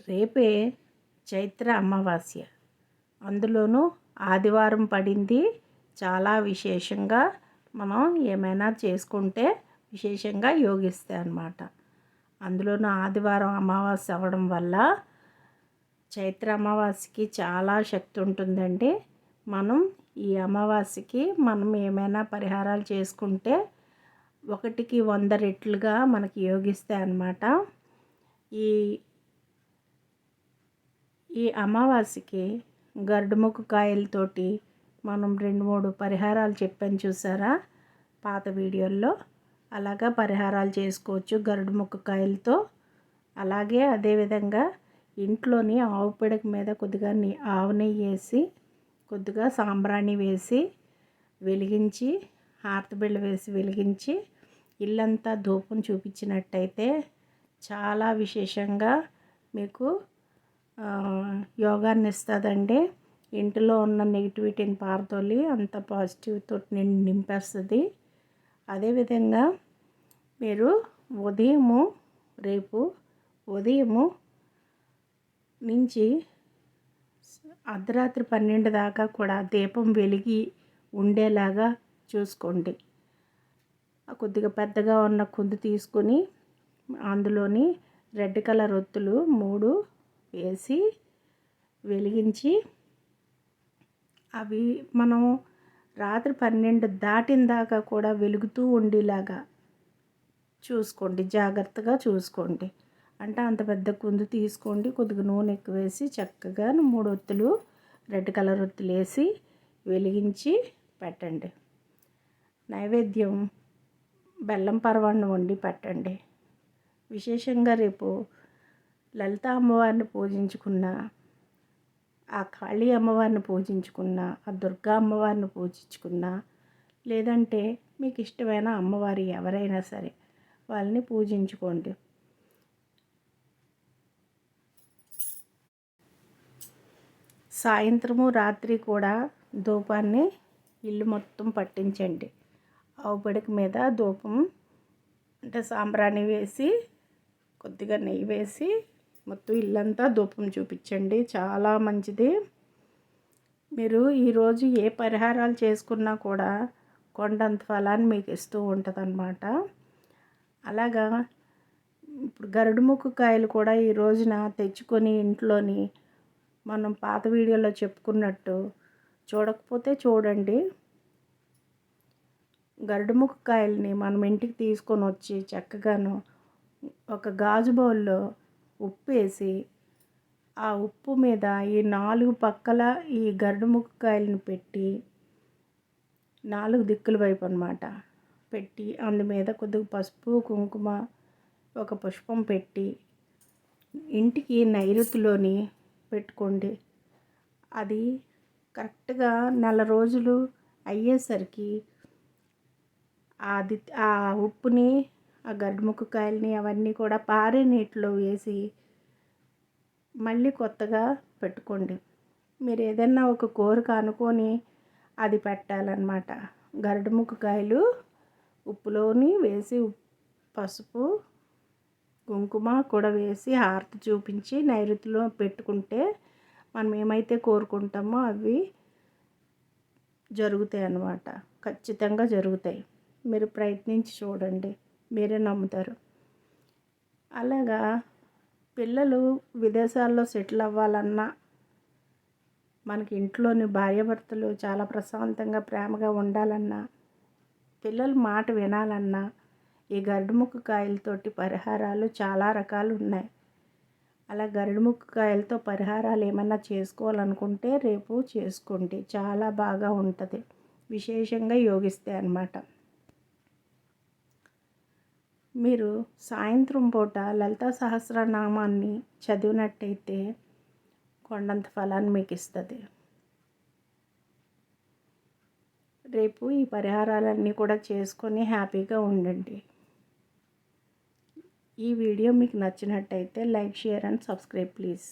రేపే చైత్ర అమావాస్య. అందులోనూ ఆదివారం పడింది. చాలా విశేషంగా మనం ఏమైనా చేసుకుంటే విశేషంగా యోగిస్తాయి అన్నమాట. అందులోనూ ఆదివారం అమావాస్య అవ్వడం వల్ల చైత్ర అమావాస్యకి చాలా శక్తి ఉంటుందండి. మనం ఈ అమావాస్యకి మనం ఏమైనా పరిహారాలు చేసుకుంటే 1కి 100 రెట్లుగా మనకి యోగిస్తాయి అన్నమాట. ఈ ఈ అమావాస్యకి గరుడుముఖ కాయలతోటి మనం 2-3 పరిహారాలు చెప్పాను చూసారా పాత వీడియోల్లో. అలాగా పరిహారాలు చేసుకోవచ్చు గరుడుముఖ కాయలతో. అలాగే అదేవిధంగా ఇంట్లోని ఆవు పిడక మీద కొద్దిగా ఆవు నెయ్యి వేసి కొద్దిగా సాంబ్రాణి వేసి వెలిగించి హారతి బిళ్ళ వేసి వెలిగించి ఇల్లంతా ధూపం చూపించినట్టయితే చాలా విశేషంగా మీకు యోగాన్ని ఇస్తుందండి. ఇంటిలో ఉన్న నెగిటివిటీని పారదోలి అంత పాజిటివ్తో నింపేస్తుంది. అదేవిధంగా మీరు రేపు ఉదయము నుంచి అర్ధరాత్రి 12 దాకా కూడా దీపం వెలిగి ఉండేలాగా చూసుకోండి. కొద్దిగా పెద్దగా ఉన్న కుందు తీసుకొని అందులోని రెడ్ కలర్ ఒత్తులు 3 వేసి వెలిగించి అవి మనం రాత్రి 12 దాటిన దాకా కూడా వెలుగుతూ ఉండేలాగా చూసుకోండి. జాగ్రత్తగా చూసుకోండి. అంటే అంత పెద్ద కుందు తీసుకోండి. కొద్దిగా నూనె ఎక్కువ వేసి చక్కగా 3 ఒత్తులు రెడ్ కలర్ ఒత్తులు వేసి వెలిగించి పెట్టండి. నైవేద్యం బెల్లం పరవాన్నం వండి పెట్టండి. విశేషంగా రేపు లలిత అమ్మవారిని పూజించుకున్న, ఆ కాళీ అమ్మవారిని పూజించుకున్న, ఆ దుర్గా అమ్మవారిని పూజించుకున్న, లేదంటే మీకు ఇష్టమైన అమ్మవారి ఎవరైనా సరే వాళ్ళని పూజించుకోండి. సాయంత్రము రాత్రి కూడా ధూపాన్ని ఇల్లు మొత్తం పట్టించండి. ఆవు పిడక మీద ధూపం అంటే సాంబ్రాణి వేసి కొద్దిగా నెయ్యి వేసి మొత్తం ఇల్లంతా ధూపం చూపించండి. చాలా మంచిది. మీరు ఈరోజు ఏ పరిహారాలు చేసుకున్నా కూడా కొండంత ఫలాన్ని మీకు ఇస్తూ ఉంటుంది అన్నమాట. అలాగా ఇప్పుడు గరుడుముఖ కాయలు కూడా ఈ రోజున తెచ్చుకొని ఇంట్లోని మనం పాత వీడియోలో చెప్పుకున్నట్టు చూడకపోతే చూడండి. గరుడుముఖ కాయల్ని మనం ఇంటికి తీసుకొని వచ్చి చక్కగాను ఒక గాజు బౌల్లో ఉప్పు వేసి ఆ ఉప్పు మీద ఈ 4 పక్కల ఈ గరుడుముఖ కాయలను పెట్టి 4 దిక్కుల వైపు అన్నమాట పెట్టి అందు మీద కొద్దిగా పసుపు కుంకుమ ఒక పుష్పం పెట్టి ఇంటికి నైరుతిలోని పెట్టుకోండి. అది కరెక్ట్గా 4 రోజులు అయ్యేసరికి ఆ ఉప్పుని ఆ గరుడుముఖ కాయలని అవన్నీ కూడా పారే నీటిలో వేసి మళ్ళీ కొత్తగా పెట్టుకోండి. మీరు ఏదైనా ఒక కోరిక అనుకొని అది పెట్టాలన్నమాట. గరుడుముఖ కాయలు ఉప్పులోని వేసి పసుపు కుంకుమ కూడా వేసి హారతి చూపించి నైరుతిలో పెట్టుకుంటే మనం ఏమైతే కోరుకుంటామో అవి జరుగుతాయి అన్నమాట. ఖచ్చితంగా జరుగుతాయి. మీరు ప్రయత్నించి చూడండి, మీరే నమ్ముతారు. అలాగా పిల్లలు విదేశాల్లో సెటిల్ అవ్వాలన్నా, మనకి ఇంట్లోని భార్యాభర్తలు చాలా ప్రశాంతంగా ప్రేమగా ఉండాలన్నా, పిల్లల మాట వినాలన్నా ఈ గరుడుముఖ కాయలతోటి పరిహారాలు చాలా రకాలు ఉన్నాయి. అలా గరుడుముఖ కాయలతో పరిహారాలు ఏమన్నా చేసుకోవాలనుకుంటే రేపు చేసుకోండి. చాలా బాగా ఉంటుంది. విశేషంగా యోగిస్తాయి అన్నమాట. మీరు సాయంత్రం పూట లలితా సహస్రనామాన్ని చదివినట్టయితే కొండంత ఫలాన్ని మీకు ఇస్తుంది. రేపు ఈ పరిహారాలన్నీ కూడా చేసుకొని హ్యాపీగా ఉండండి. ఈ వీడియో మీకు నచ్చినట్టయితే like, share and subscribe please.